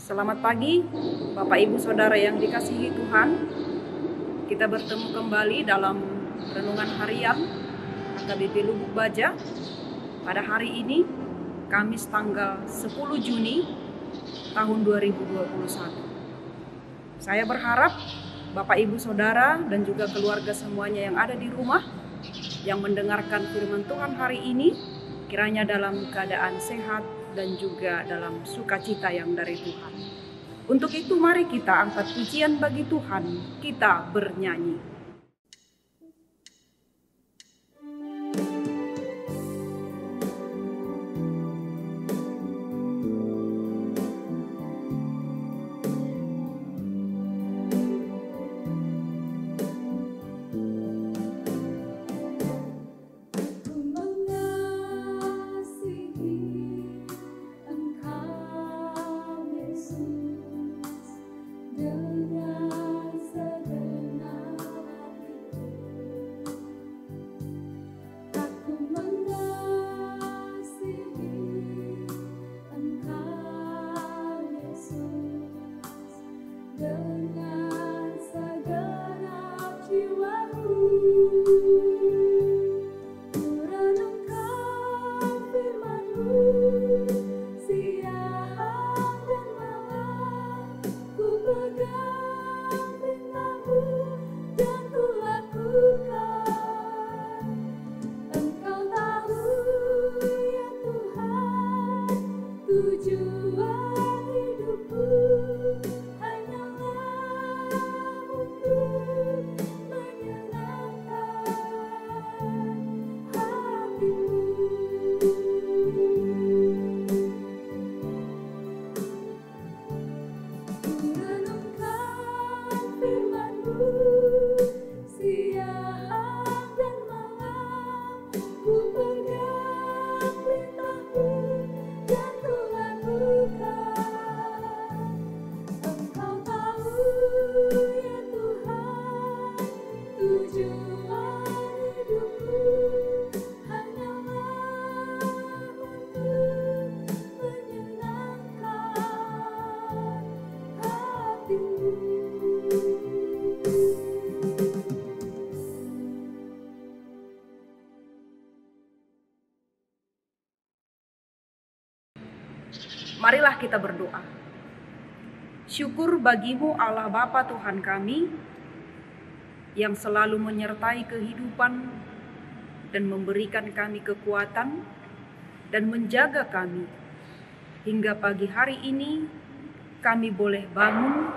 Selamat pagi, Bapak Ibu Saudara yang dikasihi Tuhan. Kita bertemu kembali dalam renungan harian AKBP Lubuk Baja pada hari ini, Kamis tanggal 10 Juni tahun 2021. Saya berharap Bapak Ibu Saudara dan juga keluarga semuanya yang ada di rumah yang mendengarkan firman Tuhan hari ini kiranya dalam keadaan sehat dan juga dalam sukacita yang dari Tuhan. Untuk itu mari kita angkat pujian bagi Tuhan, kita bernyanyi. Marilah kita berdoa. Syukur bagimu Allah Bapa Tuhan kami yang selalu menyertai kehidupan dan memberikan kami kekuatan dan menjaga kami hingga pagi hari ini kami boleh bangun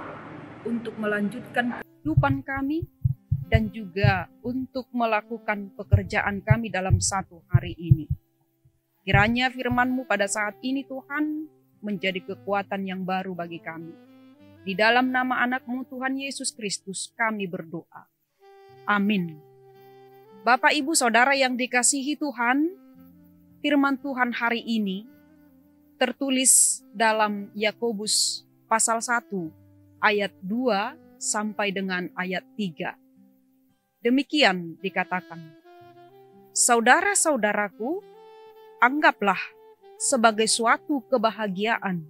untuk melanjutkan kehidupan kami dan juga untuk melakukan pekerjaan kami dalam satu hari ini. Kiranya firman-Mu pada saat ini Tuhan menjadi kekuatan yang baru bagi kami. Di dalam nama anak-Mu Tuhan Yesus Kristus kami berdoa. Amin. Bapak Ibu Saudara yang dikasihi Tuhan, firman Tuhan hari ini tertulis dalam Yakobus pasal 1 ayat 2 sampai dengan ayat 3. Demikian dikatakan, saudara-saudaraku, anggaplah sebagai suatu kebahagiaan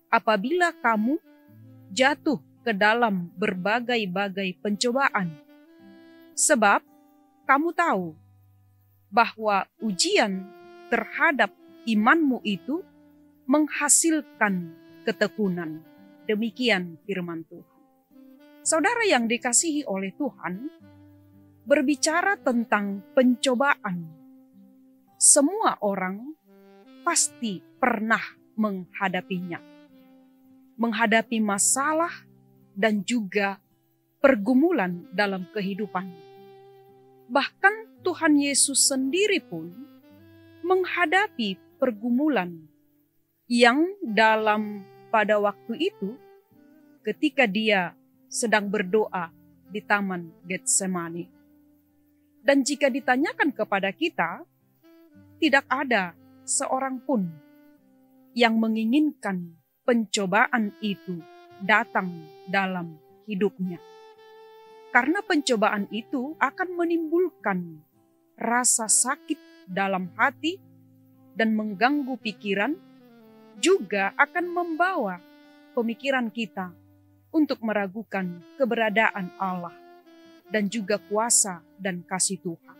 apabila kamu jatuh ke dalam berbagai-bagai pencobaan. Sebab kamu tahu bahwa ujian terhadap imanmu itu menghasilkan ketekunan. Demikian firman Tuhan. Saudara yang dikasihi oleh Tuhan, berbicara tentang pencobaan. Semua orang pasti pernah menghadapinya. Menghadapi masalah dan juga pergumulan dalam kehidupan. Bahkan Tuhan Yesus sendiri pun menghadapi pergumulan yang pada waktu itu ketika dia sedang berdoa di Taman Getsemani. Dan jika ditanyakan kepada kita, tidak ada seorang pun yang menginginkan pencobaan itu datang dalam hidupnya. Karena pencobaan itu akan menimbulkan rasa sakit dalam hati dan mengganggu pikiran, juga akan membawa pemikiran kita untuk meragukan keberadaan Allah dan juga kuasa dan kasih Tuhan.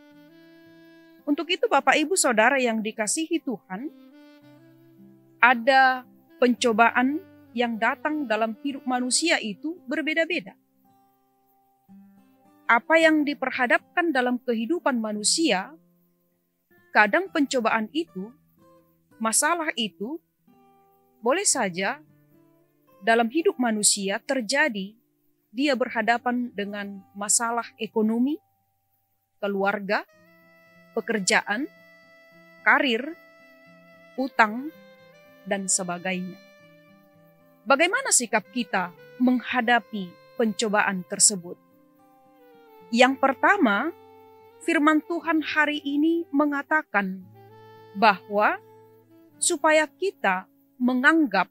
Untuk itu Bapak Ibu Saudara yang dikasihi Tuhan, ada pencobaan yang datang dalam hidup manusia itu berbeda-beda. Apa yang diperhadapkan dalam kehidupan manusia, kadang pencobaan itu, masalah itu, boleh saja dalam hidup manusia terjadi, dia berhadapan dengan masalah ekonomi, keluarga, pekerjaan, karir, utang, dan sebagainya. Bagaimana sikap kita menghadapi pencobaan tersebut? Yang pertama, firman Tuhan hari ini mengatakan bahwa supaya kita menganggap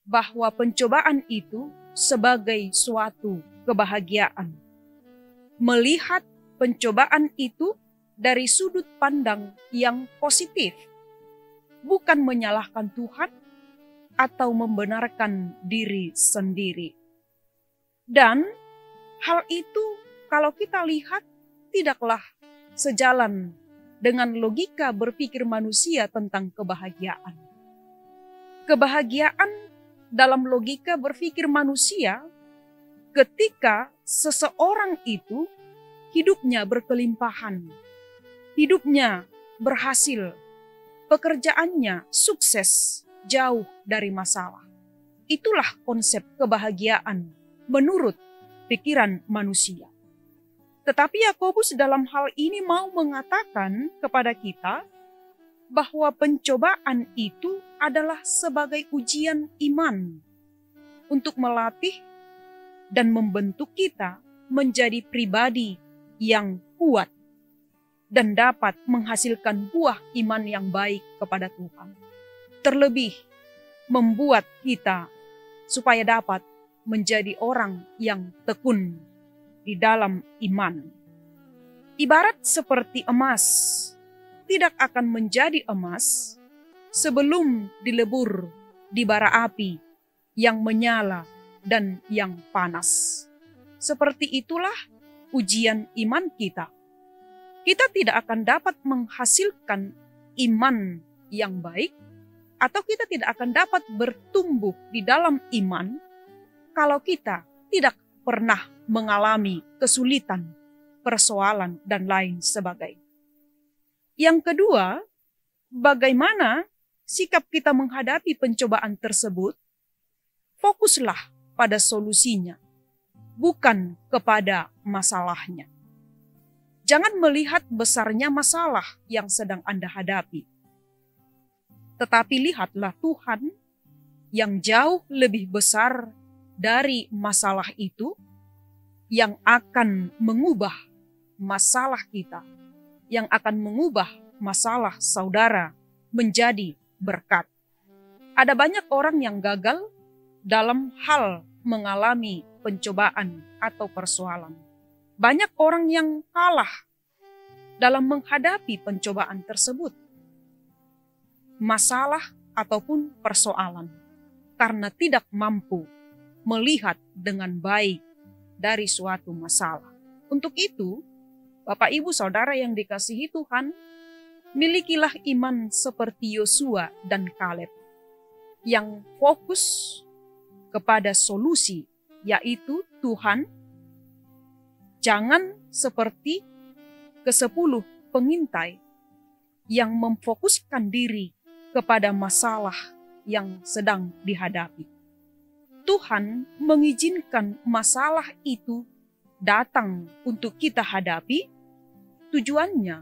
bahwa pencobaan itu sebagai suatu kebahagiaan. Melihat pencobaan itu dari sudut pandang yang positif, bukan menyalahkan Tuhan atau membenarkan diri sendiri. Dan hal itu kalau kita lihat tidaklah sejalan dengan logika berpikir manusia tentang kebahagiaan. Kebahagiaan dalam logika berpikir manusia ketika seseorang itu hidupnya berkelimpahan, hidupnya berhasil, pekerjaannya sukses, jauh dari masalah. Itulah konsep kebahagiaan menurut pikiran manusia. Tetapi Yakobus dalam hal ini mau mengatakan kepada kita bahwa pencobaan itu adalah sebagai ujian iman untuk melatih dan membentuk kita menjadi pribadi yang kuat dan dapat menghasilkan buah iman yang baik kepada Tuhan. Terlebih membuat kita supaya dapat menjadi orang yang tekun di dalam iman. Ibarat seperti emas, tidak akan menjadi emas sebelum dilebur di bara api yang menyala dan yang panas. Seperti itulah ujian iman kita. Kita tidak akan dapat menghasilkan iman yang baik, atau kita tidak akan dapat bertumbuh di dalam iman kalau kita tidak pernah mengalami kesulitan, persoalan, dan lain sebagainya. Yang kedua, bagaimana sikap kita menghadapi pencobaan tersebut? Fokuslah pada solusinya, bukan kepada masalahnya. Jangan melihat besarnya masalah yang sedang Anda hadapi, tetapi lihatlah Tuhan yang jauh lebih besar dari masalah itu, yang akan mengubah masalah kita, yang akan mengubah masalah saudara menjadi berkat. Ada banyak orang yang gagal dalam hal mengalami pencobaan atau persoalan. Banyak orang yang kalah dalam menghadapi pencobaan tersebut, masalah ataupun persoalan, karena tidak mampu melihat dengan baik dari suatu masalah. Untuk itu, Bapak Ibu Saudara yang dikasihi Tuhan, milikilah iman seperti Yosua dan Kaleb yang fokus kepada solusi, yaitu Tuhan. Jangan seperti ke-10 pengintai yang memfokuskan diri kepada masalah yang sedang dihadapi. Tuhan mengizinkan masalah itu datang untuk kita hadapi, tujuannya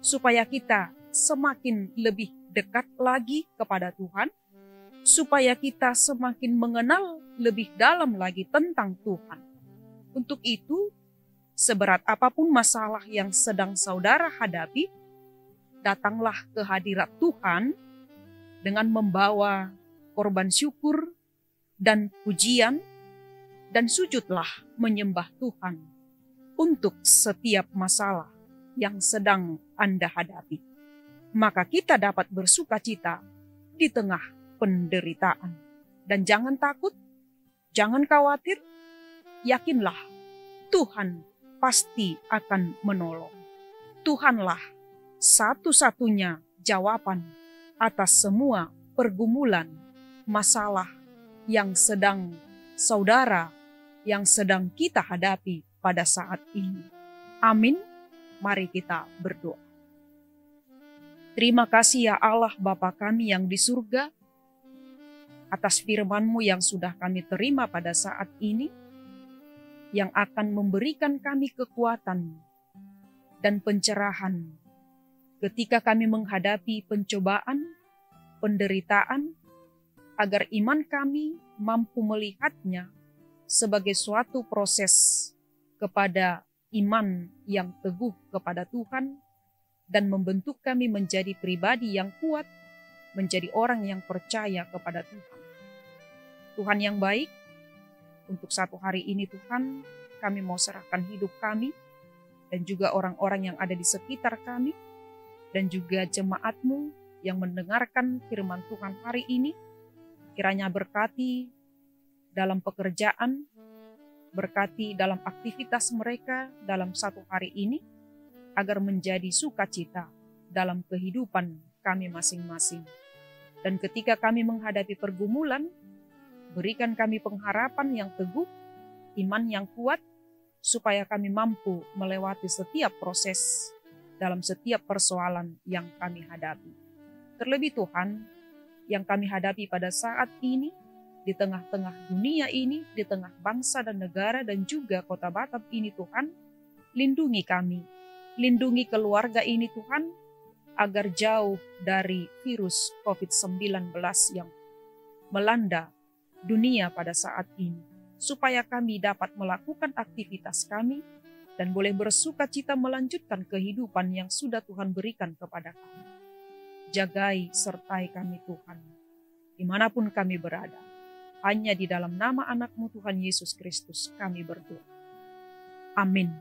supaya kita semakin lebih dekat lagi kepada Tuhan, supaya kita semakin mengenal lebih dalam lagi tentang Tuhan. Untuk itu, seberat apapun masalah yang sedang saudara hadapi, datanglah ke hadirat Tuhan dengan membawa korban syukur dan pujian, dan sujudlah menyembah Tuhan untuk setiap masalah yang sedang Anda hadapi. Maka kita dapat bersukacita di tengah penderitaan Dan jangan takut, jangan khawatir, yakinlah Tuhan pasti akan menolong. Tuhanlah satu-satunya jawaban atas semua pergumulan, masalah yang sedang saudara, yang sedang kita hadapi pada saat ini. Amin. Mari kita berdoa. Terima kasih ya Allah Bapa kami yang di surga, atas firman-Mu yang sudah kami terima pada saat ini, yang akan memberikan kami kekuatan dan pencerahan ketika kami menghadapi pencobaan, penderitaan, agar iman kami mampu melihatnya sebagai suatu proses kepada iman yang teguh kepada Tuhan, dan membentuk kami menjadi pribadi yang kuat, menjadi orang yang percaya kepada Tuhan. Tuhan yang baik, untuk satu hari ini Tuhan, kami mau serahkan hidup kami, dan juga orang-orang yang ada di sekitar kami, dan juga jemaat-Mu yang mendengarkan firman Tuhan hari ini. Kiranya berkati dalam pekerjaan, berkati dalam aktivitas mereka dalam satu hari ini, agar menjadi sukacita dalam kehidupan kami masing-masing. Dan ketika kami menghadapi pergumulan, berikan kami pengharapan yang teguh, iman yang kuat, supaya kami mampu melewati setiap proses dalam setiap persoalan yang kami hadapi. Terlebih Tuhan, yang kami hadapi pada saat ini, di tengah-tengah dunia ini, di tengah bangsa dan negara dan juga kota Batam ini Tuhan, lindungi kami, lindungi keluarga ini Tuhan, agar jauh dari virus COVID-19 yang melanda dunia pada saat ini, supaya kami dapat melakukan aktivitas kami dan boleh bersukacita melanjutkan kehidupan yang sudah Tuhan berikan kepada kami. Jagai sertai kami Tuhan, dimanapun kami berada. Hanya di dalam nama anak-Mu Tuhan Yesus Kristus kami berdoa. Amin.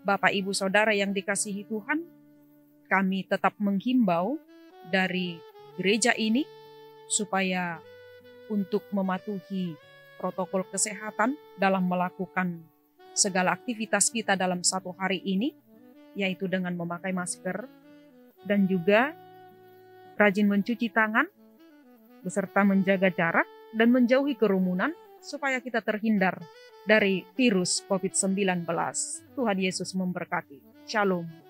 Bapak, Ibu, Saudara yang dikasihi Tuhan, kami tetap menghimbau dari gereja ini supaya untuk mematuhi protokol kesehatan dalam melakukan segala aktivitas kita dalam satu hari ini, yaitu dengan memakai masker dan juga rajin mencuci tangan, beserta menjaga jarak dan menjauhi kerumunan supaya kita terhindar dari virus COVID-19. Tuhan Yesus memberkati. Shalom.